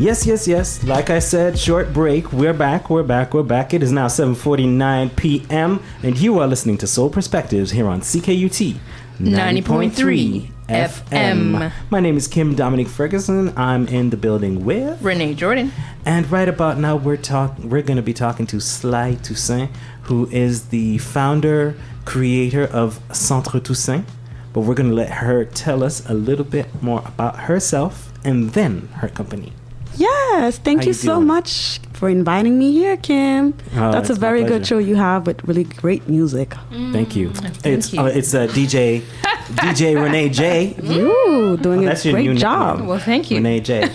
Yes. Like I said, short break. We're back. It is now 7:49 p.m. and you are listening to Soul Perspectives here on CKUT 90.3 FM. My name is Kim Dominique Ferguson. I'm in the building with Renee Jordan. And right about now, we're going to be talking to Centre Toussaint, who is the founder, creator of Centre Toussaint. But we're going to let her tell us a little bit more about herself and then her company. Yes, thank you so much for inviting me here, Kim. That's a very good show you have with really great music. Thank you. It's DJ Renee J. You doing a great job. Well, thank you. Renee J.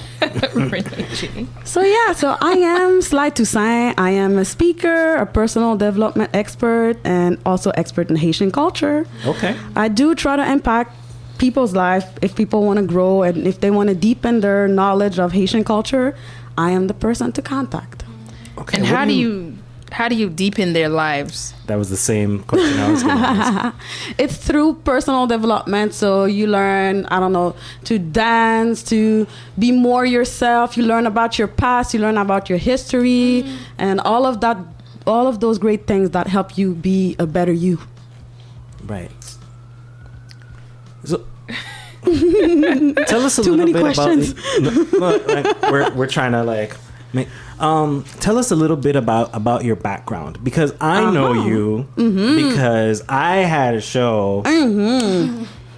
Renee J. So I am Centre Toussaint. I am a speaker, a personal development expert, and also expert in Haitian culture. Okay. I do try to impact people's life if people want to grow and if they want to deepen their knowledge of Haitian culture. I am the person to contact. Okay. And how do you deepen their lives? That was the same question I was going to ask. It's through personal development. So you learn, to dance, to be more yourself. You learn about your past. You learn about your history, and all of those great things that help you be a better you. Right. So, tell us a little bit questions. about. We're trying to make. Tell us a little bit about your background, because I know you because I had a show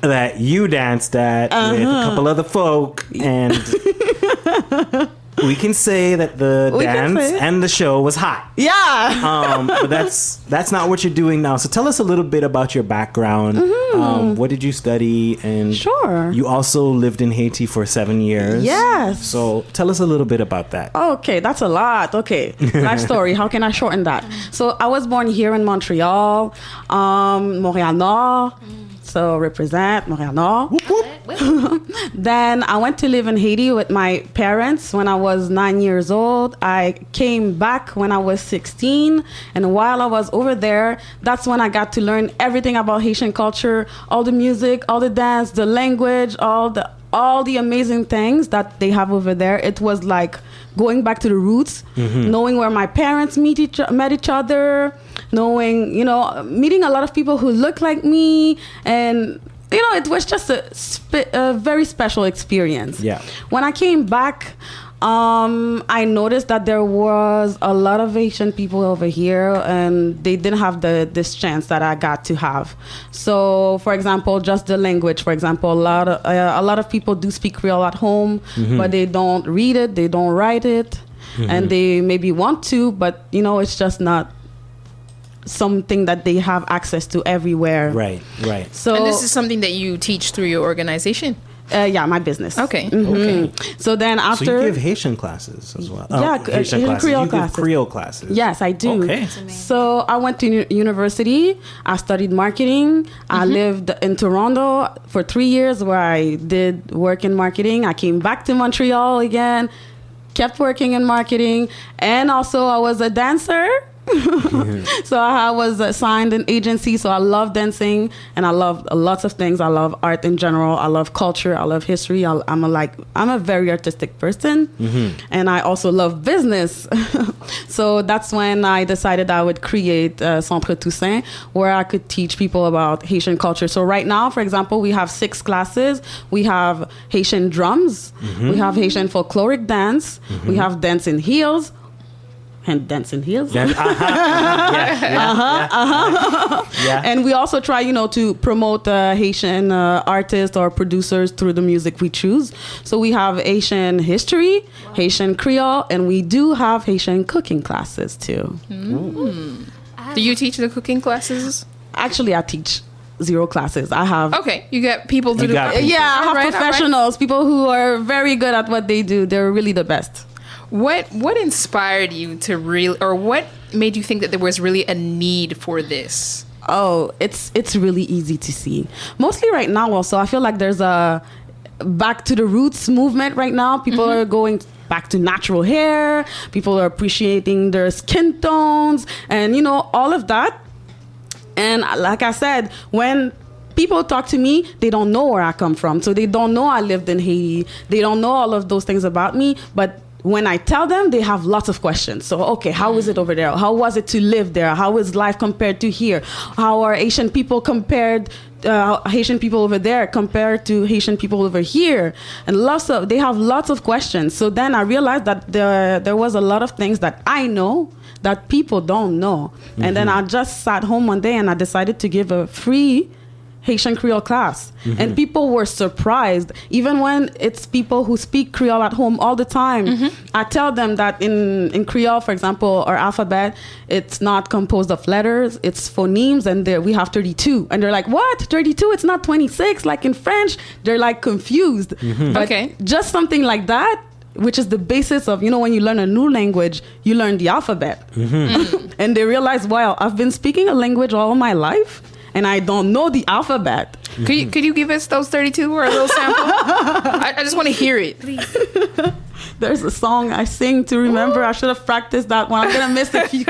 that you danced at with a couple other folk, and we can say that the dance and the show was hot. Yeah. But that's not what you're doing now. So tell us a little bit about your background. What did you study? And sure. You also lived in Haiti for 7 years. Yes. So tell us a little bit about that. Okay, that's a lot. Okay. Life story. How can I shorten that? So I was born here in Montreal, Montréal Nord. So represent Montréal Nord. Whoop, whoop. Then I went to live in Haiti with my parents when I was 9 years old. I came back when I was 16. And while I was over there, that's when I got to learn everything about Haitian culture, all the music, all the dance, the language, all the amazing things that they have over there. It was like going back to the roots, knowing where my parents met each other, knowing, meeting a lot of people who look like me. And, it was just a very special experience. Yeah. When I came back, I noticed that there was a lot of Asian people over here, and they didn't have this chance that I got to have. So, for example, just the language. For example, a lot of people do speak Creole at home, but they don't read it, they don't write it, and they maybe want to, but it's just not something that they have access to everywhere. Right. So, and this is something that you teach through your organization? Yeah, my business. Okay. Okay. So then after... So you give Haitian classes as well? Yeah, Haitian classes. Creole you classes. give Creole classes? Yes, I do. Okay. So I went to university. I studied marketing. I lived in Toronto for 3 years where I did work in marketing. I came back to Montreal again, kept working in marketing. And also I was a dancer. So I was assigned an agency. So I love dancing and I love lots of things. I love art in general. I love culture. I love history. I'm a very artistic person, and I also love business. So that's when I decided I would create Centre Toussaint, where I could teach people about Haitian culture. So right now, for example, we have 6 classes. We have Haitian drums. We have Haitian folkloric dance. We have dance in heels. And dancing heels. Yeah. And we also try, to promote Haitian artists or producers through the music we choose. So we have Haitian history, Haitian Creole, and we do have Haitian cooking classes too. Do you teach the cooking classes? Actually, I teach 0 classes. I have... Okay, you got people to do... Yeah, I have professionals, people who are very good at what they do. They're really the best. What inspired you to or what made you think that there was really a need for this? Oh, it's really easy to see. Mostly right now also, I feel like there's a back to the roots movement right now. People are going back to natural hair. People are appreciating their skin tones and, all of that. And like I said, when people talk to me, they don't know where I come from. So they don't know I lived in Haiti. They don't know all of those things about me, but when I tell them, they have lots of questions. So, okay, how is it over there? How was it to live there? How is life compared to here? How are Haitian people Haitian people over there compared to Haitian people over here? And they have lots of questions. So then I realized that there was a lot of things that I know that people don't know. Mm-hmm. And then I just sat home one day and I decided to give a free Haitian Creole class. Mm-hmm. And people were surprised. Even when it's people who speak Creole at home all the time, mm-hmm. I tell them that in Creole, for example, our alphabet, it's not composed of letters, it's phonemes, and we have 32. And they're like, what? 32? It's not 26 like in French. They're like confused. Mm-hmm. But just something like that, which is the basis of, when you learn a new language, you learn the alphabet. Mm-hmm. And they realize, wow, I've been speaking a language all my life, and I don't know the alphabet. Could you give us those 32 or a little sample? I just want to hear it. Please. There's a song I sing to remember. I should have practiced that one. I'm going to miss a few.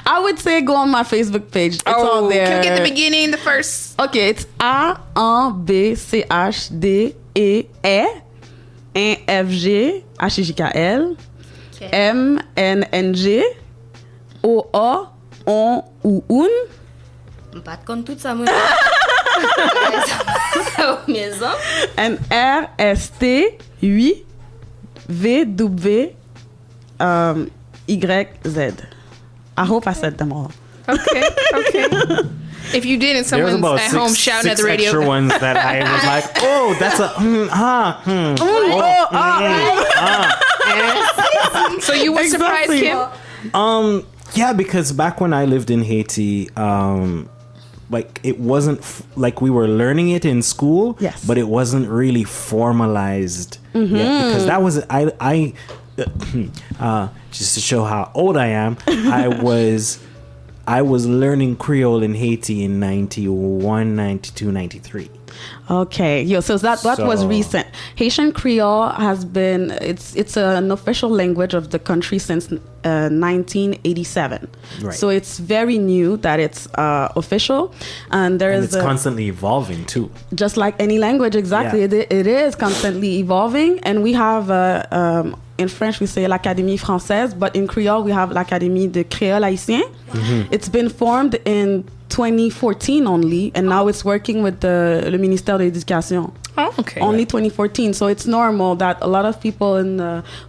I would say go on my Facebook page. It's all there. Can we get the beginning, the first? Okay, it's A, N, B, C, H, D, E, N, F, G, H, J, K, L, M, N, G, O, A, on, ou, un. Pas comme tout ça, moi. Maison. And R, S, T, 8, V, W, Y, Z. I hope I said them all. Okay. If you didn't, someone's at home shouting at the radio. Extra ones that I was like, oh, that's a So you were surprised, Kim? Yeah, because back when I lived in Haiti, like it wasn't like we were learning it in school, yes, but it wasn't really formalized yet, because that was I just to show how old I am, I was learning Creole in Haiti in 91, 92, 93. Okay, so that was recent. Haitian Creole has been it's an official language of the country since 1987. Right. So it's very new that it's official, and it's constantly evolving too. Just like any language, exactly. Yeah. It is constantly evolving, and we have in French we say l'Académie Française, but in Creole we have l'Académie de Créole Haïtien. Mm-hmm. It's been formed in 2014 only, and now it's working with le Ministère de l'Éducation. Oh, okay. Only 2014, so it's normal that a lot of people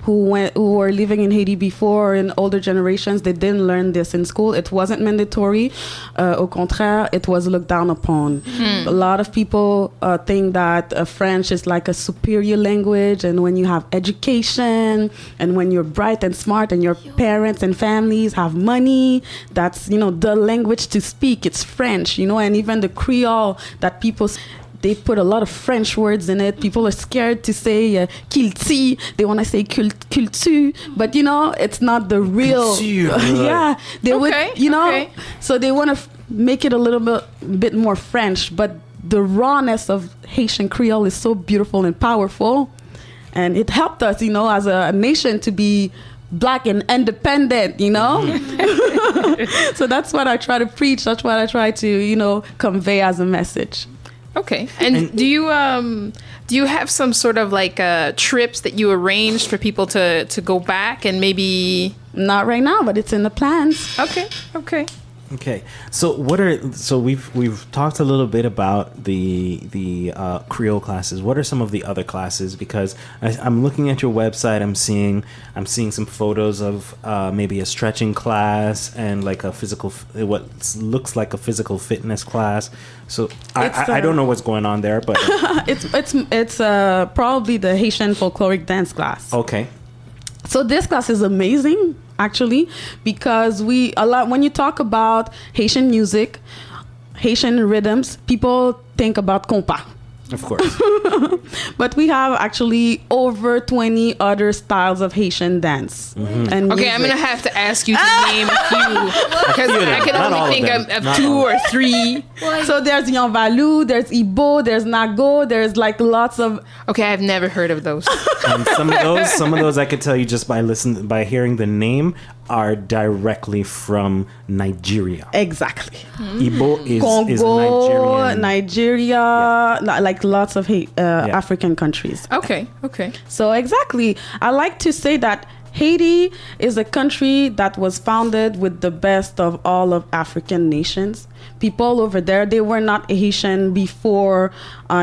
who were living in Haiti before, in older generations, they didn't learn this in school. It wasn't mandatory. Au contraire, it was looked down upon. A lot of people think that French is like a superior language, and when you have education, and when you're bright and smart, and your parents and families have money, that's the language to speak. It's French, and even the Creole that people. They put a lot of French words in it. People are scared to say kilti. They want to say cultu, but it's not the real. Yeah, they would. So they want to make it a little bit more French, but the rawness of Haitian Creole is so beautiful and powerful, and it helped us, as a nation to be Black and independent, So that's what I try to preach. That's what I try to, convey as a message. Okay. And do you have some sort of like trips that you arranged for people to go back and maybe? Not right now, but it's in the plans. Okay. So we've talked a little bit about the Creole classes. What are some of the other classes? Because I'm looking at your website. I'm seeing some photos of maybe a stretching class and like a what looks like a physical fitness class. So I don't know what's going on there, but it's probably the Haitian folkloric dance class. Okay. So this class is amazing, actually, because when you talk about Haitian music, Haitian rhythms, people think about compas. Of course. But we have actually over 20 other styles of Haitian dance. Mm-hmm. And okay, I'm going to have to ask you to name a few, because I can only think of 2 or 3. So there's Yonvalu, there's Ibo, there's Nago, there's like lots of... Okay, I've never heard of those. And some of those I could tell you just by hearing the name. are directly from Nigeria. Exactly. Igbo is Congo, a Nigerian. Nigeria, like lots of African countries. Okay. So exactly, I like to say that Haiti is a country that was founded with the best of all of African nations. People over there, they were not Haitian before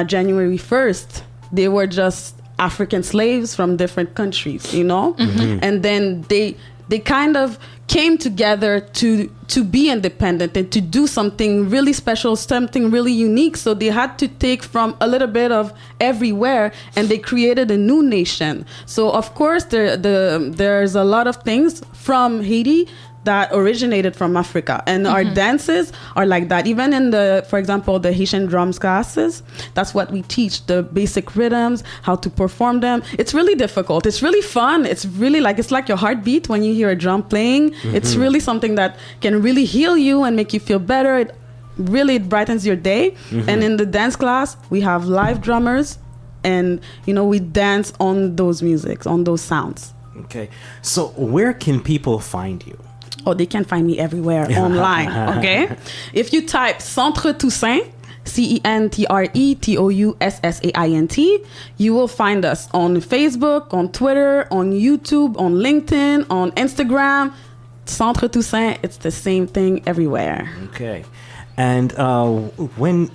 January 1st. They were just African slaves from different countries, you know? And then they kind of came together to be independent and to do something really special, something really unique. So they had to take from a little bit of everywhere, and they created a new nation. So of course there's a lot of things from Haiti that originated from Africa, and our dances are like that. Even in for example, the Haitian drums classes, that's what we teach, the basic rhythms, how to perform them. It's really difficult. It's really fun. It's really it's like your heartbeat when you hear a drum playing. It's really something that can really heal you and make you feel better. It brightens your day. And in the dance class, we have live drummers, and we dance on those musics, on those sounds. Okay. So where can people find you? Oh, they can find me everywhere online, okay? If you type Centre Toussaint, CENTRE-TOUSSAINT, you will find us on Facebook, on Twitter, on YouTube, on LinkedIn, on Instagram. Centre Toussaint, it's the same thing everywhere. Okay. And when,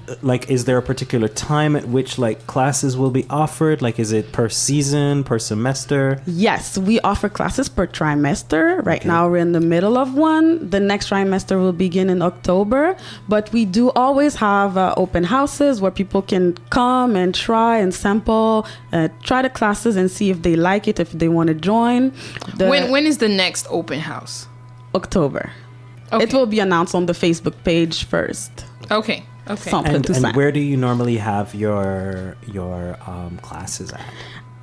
is there a particular time at which, classes will be offered? Is it per season, per semester? Yes, we offer classes per trimester. Right now, we're in the middle of one. The next trimester will begin in October. But we do always have open houses where people can come and try and sample, try the classes and see if they like it, if they want to join. When is the next open house? October. Okay. It will be announced on the Facebook page first. Okay. Centre And Toussaint. where do you normally have your classes at?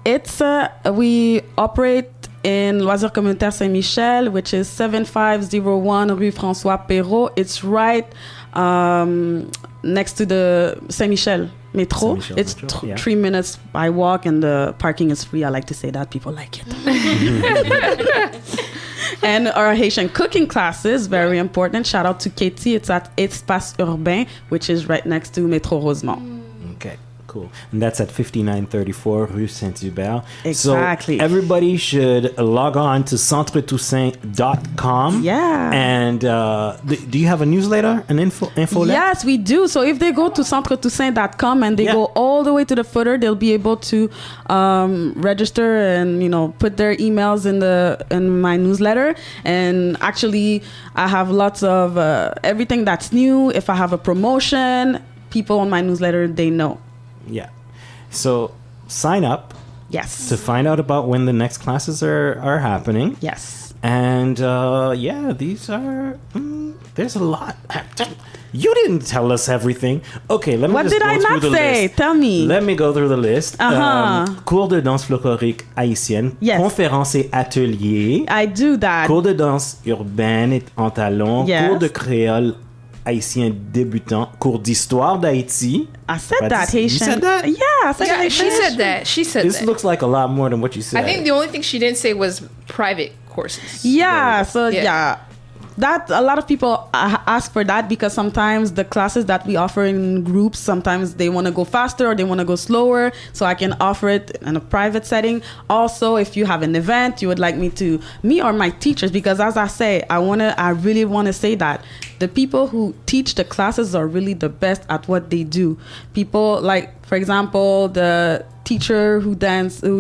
It's we operate in Loisirs Communautaire Saint-Michel, which is 7501 Rue François Perrault. It's right next to the Saint-Michel Metro. Saint-Michel It's Metro, 3 minutes by walk, and the parking is free. I like to say that. People like it. And our Haitian cooking classes, very important. Shout out to Katie. It's at Espace Urbain, which is right next to Metro Rosemont. Okay, cool. And that's at 5934 Rue Saint-Hubert. Exactly. So everybody should log on to centretoussaint.com. Yeah. And do you have a newsletter, an info Yes, we do. So if they go to centretoussaint.com and they go all the way to the footer, they'll be able to register and put their emails in my newsletter. And actually, I have lots of everything that's new. If I have a promotion, people on my newsletter, they know. Yeah. So sign up. Yes. To find out about when the next classes are happening. Yes. And these are there's a lot. You didn't tell us everything. Okay, let me What just did go I through not the say? list. Tell me. Let me go through the list. Cours de danse folklorique haïtienne, Yes. conférences et ateliers, I do that. cours de danse urbaine et en talons, Yes. cours de créole haïtien débutant, cours d'histoire d'Haïti. I said But that, you Haitian. said that? Yeah, I said Yeah, that. she said that. She said This that. looks like a lot more than what you said. I think the only thing she didn't say was private courses. Yeah, so Yeah. that a lot of people ask for that because sometimes the classes that we offer in groups, sometimes they want to go faster or they want to go slower, so I can offer it in a private setting. Also, if you have an event you would like me or my teachers, because as I say, I really want to say that the people who teach the classes are really the best at what they do. People like, for example, the teacher who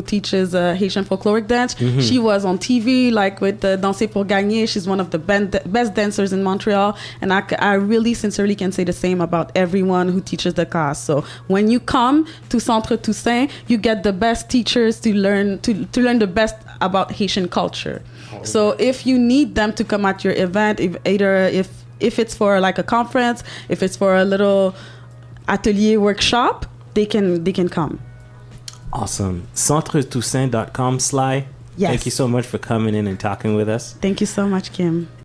teaches Haitian folkloric dance. She was on TV with Danser pour Gagner. She's one of the best dancers in Montreal, and I really sincerely can say the same about everyone who teaches the class. So when you come to Centre Toussaint, you get the best teachers to learn the best about Haitian culture. So if you need them to come at your event, if it's for a conference, if it's for a little atelier workshop, they can come. Awesome. CentreToussaint.com, Sly. Yes. Thank you so much for coming in and talking with us. Thank you so much, Kim.